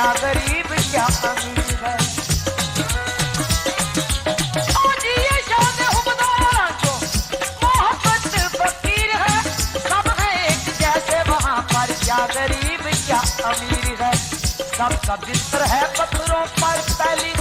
क्या गरीब क्या अमीर है। ओ जी ये शान हुक्मदार जो मोहब्बत फकीर है, सब है एक जैसे वहाँ पर, क्या गरीब क्या अमीर है। सबका बिस्तर है पत्थरों पर, पहली